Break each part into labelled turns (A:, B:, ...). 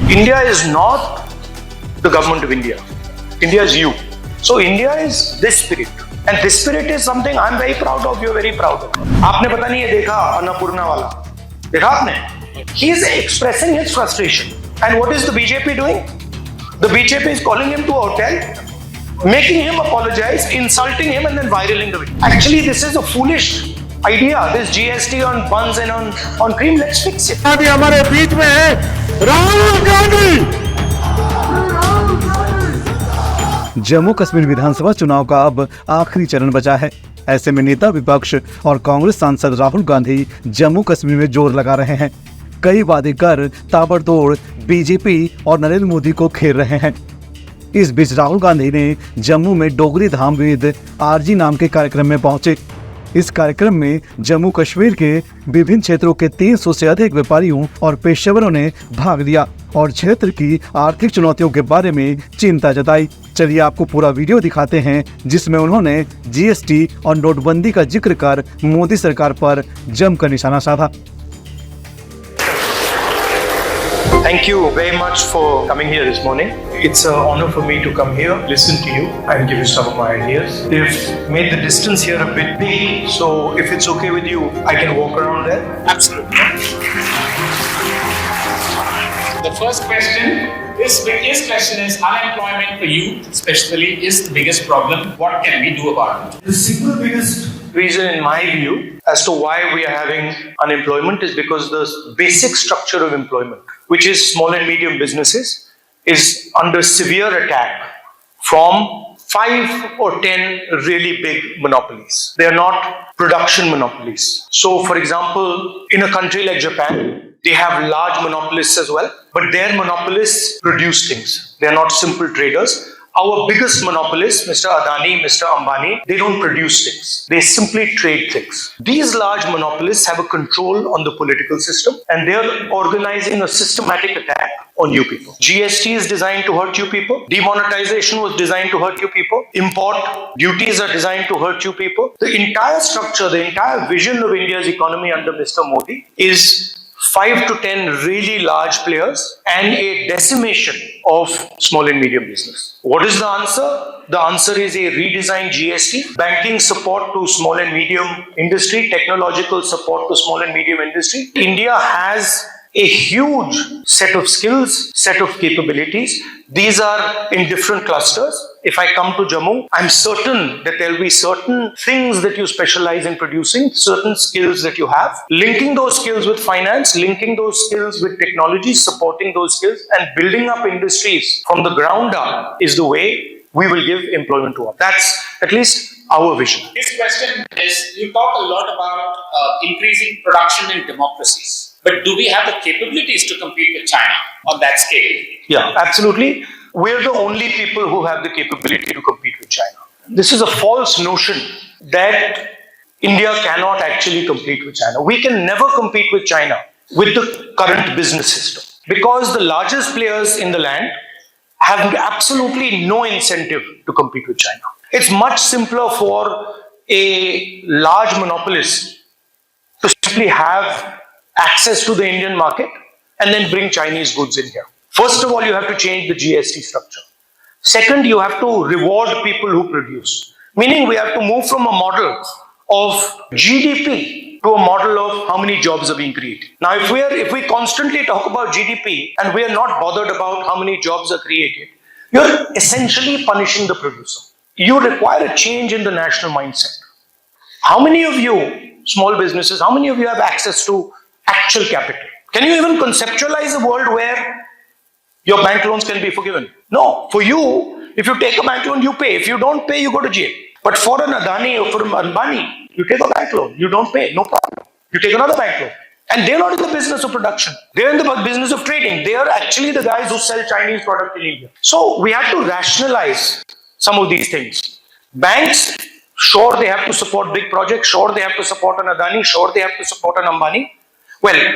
A: India is not the government of India. India is you. So India is this spirit. And this spirit is something I'm very proud of, you're very proud of. आपने पता नहीं ये देखा अन्नपूर्णा वाला? देखा आपने? He is expressing his frustration. And what is the BJP doing? The BJP is calling him to a hotel, making him apologize, insulting him and then viraling the video. Actually, this is a foolish idea. This GST on buns and on cream, let's fix it.
B: अभी हमारे बीच में है राहुल गांधी।
C: जम्मू कश्मीर विधानसभा चुनाव का अब आखिरी चरण बचा है। ऐसे में नेता विपक्ष और कांग्रेस सांसद राहुल गांधी जम्मू कश्मीर में जोर लगा रहे हैं। कई वादे कर ताबड़तोड़ बीजेपी और नरेंद्र मोदी को घेर रहे हैं। इस बीच राहुल गांधी ने जम्मू में डोगरी धाम विद आरजी नाम के कार्यक्रम में पहुंचे। इस कार्यक्रम में जम्मू कश्मीर के विभिन्न क्षेत्रों के 300 से अधिक व्यापारियों और पेशेवरों ने भाग लिया और क्षेत्र की आर्थिक चुनौतियों के बारे में चिंता जताई। चलिए आपको पूरा वीडियो दिखाते हैं जिसमें उन्होंने जीएसटी और नोटबंदी का जिक्र कर मोदी सरकार पर जमकर निशाना साधा।
A: Thank you very much for coming here this morning. It's an honor for me to come here, listen to you and give you some of my ideas. They've made the distance here a bit big, so if it's okay with you, I can walk around there.
D: Absolutely. The first question, this question is unemployment for youth especially is the biggest problem. What can we do about it?
A: The single biggest reason in my view as to why we are having unemployment is because the basic structure of employment, which is small and medium businesses, is under severe attack from 5 or 10 really big monopolies. They are not production monopolies. So, for example, in a country like Japan, they have large monopolists as well, but their monopolists produce things. They are not simple traders. Our biggest monopolists, Mr. Adani, Mr. Ambani, they don't produce things. They simply trade things. These large monopolists have a control on the political system and they are organizing a systematic attack on you people. GST is designed to hurt you people. Demonetization was designed to hurt you people. Import duties are designed to hurt you people. The entire structure, the entire vision of India's economy under Mr. Modi is 5 to 10 really large players and a decimation of small and medium business. What is the answer? The answer is a redesigned GST, banking support to small and medium industry, technological support to small and medium industry. India has a huge set of skills, set of capabilities. These are in different clusters. If I come to Jammu, I'm certain that there'll be certain things that you specialize in producing, certain skills that you have. Linking those skills with finance, linking those skills with technology, supporting those skills and building up industries from the ground up is the way we will give employment to all. That's at least our vision.
D: This question is, you talk a lot about increasing production in democracies. But do we have the capabilities to compete with China on that scale?
A: Yeah, absolutely. We're the only people who have the capability to compete with China. This is a false notion that India cannot actually compete with China. We can never compete with China with the current business system because the largest players in the land have absolutely no incentive to compete with China. It's much simpler for a large monopolist to simply have access to the Indian market and then bring Chinese goods in here. First of all, you have to change the GST structure. Second, you have to reward people who produce. Meaning we have to move from a model of GDP to a model of how many jobs are being created. Now, if we constantly talk about GDP and we are not bothered about how many jobs are created, you're essentially punishing the producer. You require a change in the national mindset. How many of you, small businesses, how many of you have access to actual capital? Can you even conceptualize a world where your bank loans can be forgiven? No. For you, if you take a bank loan, you pay. If you don't pay, you go to jail. But for an Adani or for an Ambani, you take a bank loan, you don't pay, no problem. You take another bank loan. And they're not in the business of production. They're in the business of trading. They are actually the guys who sell Chinese product in India. So we have to rationalize some of these things. Banks, sure they have to support big projects, sure they have to support an Adani, sure they have to support an Ambani. Well,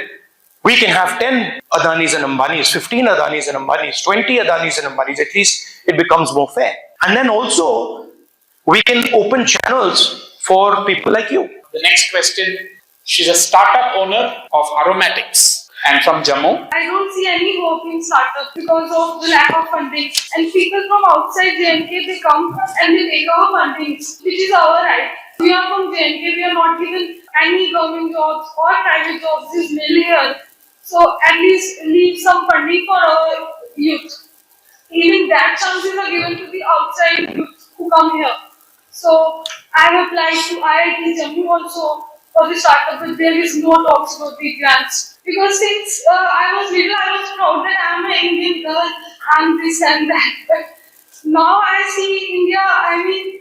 A: we can have 10 Adanis and Ambanis, 15 Adanis and Ambanis, 20 Adanis and Ambanis. At least it becomes more fair. And then also, we can open channels for people like you.
D: The next question, she's a startup owner of aromatics. And from Jammu?
E: I don't see any hope in startup because of the lack of funding. And people from outside JNK, they come and they take our funding, which is our right. We are from JNK, we are not given any government jobs or private jobs this middle here. So at least leave some funding for our youth. Even that chances are given to the outside youth who come here. So I have applied to IIT Jammu also for the startup, but there is no talks about the grants. Because since I was little, I was proud that I am an Indian girl, and this and that. But now I see India, I mean,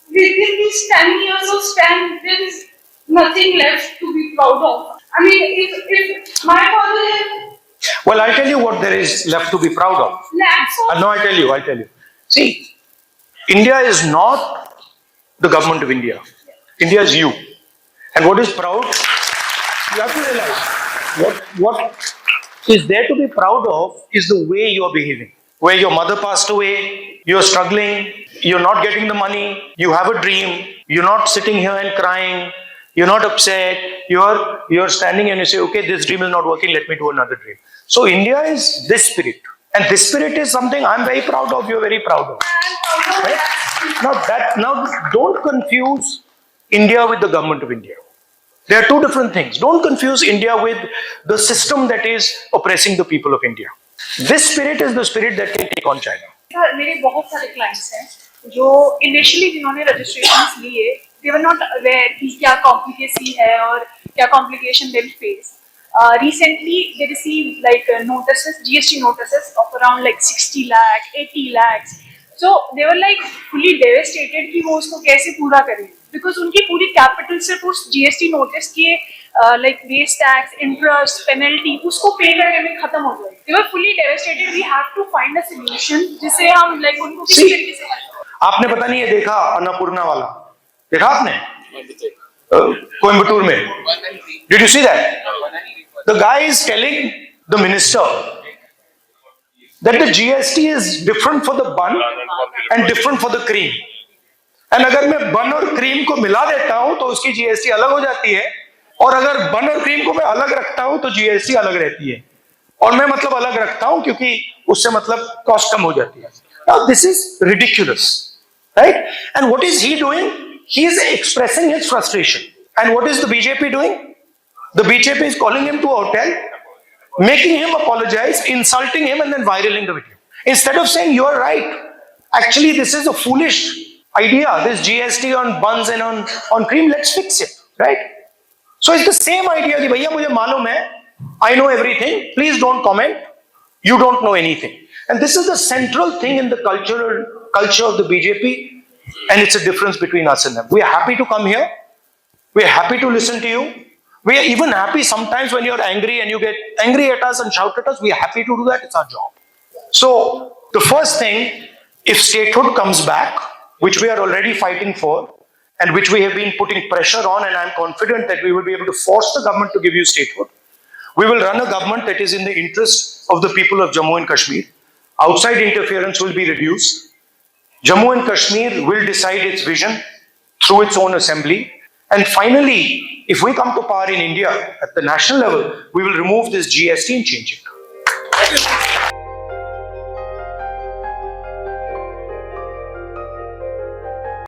E: within these 10 years of span, there is nothing left to be proud of. I mean, if my father had
A: Well, I'll tell you what there is left to be proud of.
E: lakhs of
A: No, I'll tell you. See, India is not the government of India. India is you. And what is proud, you have to realize, what is there to be proud of is the way you are behaving. Where your mother passed away, you're struggling, you're not getting the money, you have a dream, you're not sitting here and crying, you're not upset, you're standing and you say, okay, this dream is not working, let me do another dream. So India is this spirit. And this spirit is something I'm very proud of, you're very proud of. Right? Now don't confuse India with the government of India. There are two different things. Don't confuse India with the system that is oppressing the people of India. This spirit is the spirit that can take on China.
F: Sir मेरे बहुत सारे clients हैं जो initially जिन्होंने registration लिए दे were not aware कि क्या complicacy है और क्या complication they will face recently they received like notices GST notices of around like 60 lakh 80 lakhs so they were like fully devastated कि वो उसको कैसे पूरा करें because उनकी पूरी कैपिटल सिर्फ उस GST नोटिस के like base tax interest penalty उसको पे करने में खत्म हो गए they were fully devastated we have to find a solution जिससे हम like उनको किसी तरीके से
A: आपने पता नहीं ये देखा अन्नपूर्णा वाला देखा आपने कोयम्बटूर में did you see that the guy is telling the minister that the GST is different for the bun and different for the cream and अगर मैं बन और क्रीम को मिला देता हूं तो उसकी GST अलग हो जाती है और अगर बन और क्रीम को मैं अलग रखता हूं तो GST अलग रहती है और मैं मतलब अलग रखता हूं क्योंकि उससे मतलब कॉस्ट कम हो जाती है now this is ridiculous right and what is he doing he is expressing his frustration and what is the BJP doing the BJP is calling him to a hotel making him apologize insulting him and then viraling the video instead of saying you are right actually this is a foolish idea this GST on buns and on cream let's fix it right so it's the same idea कि भैया मुझे मालूम है I know everything please don't comment you don't know anything and this is the central thing in the culture of the BJP and it's a difference between us and them we are happy to come here we are happy to listen to you we are even happy sometimes when you're angry and you get angry at us and shout at us we are happy to do that it's our job so the first thing if statehood comes back which we are already fighting for and which we have been putting pressure on and I'm confident that we will be able to force the government to give you statehood. We will run a government that is in the interest of the people of Jammu and Kashmir. Outside interference will be reduced. Jammu and Kashmir will decide its vision through its own assembly. And finally, if we come to power in India at the national level, we will remove this GST and change it.